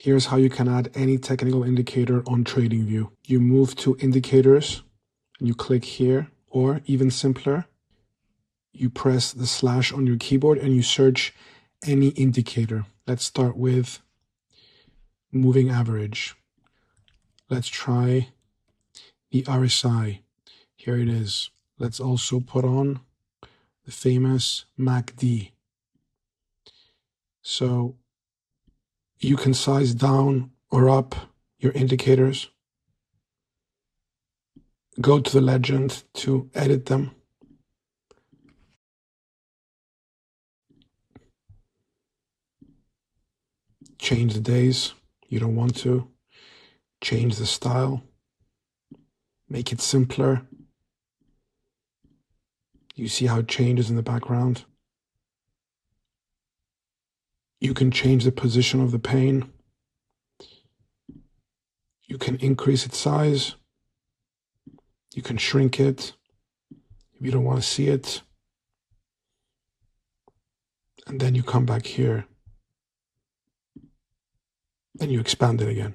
Here's how you can add any technical indicator on TradingView. You move to indicators, and you click here, or even simpler, you press the slash on your keyboard and you search any indicator. Let's start with moving average. Let's try the RSI. Here it is. Let's also put on the famous MACD. So you can size down or up your indicators. Go to the legend to edit them. Change the days. You don't want to. Change the style. Make it simpler. You see how it changes in the background. You can change the position of the pane. You can increase its size. You can shrink it if you don't want to see it. And then you come back here and you expand it again.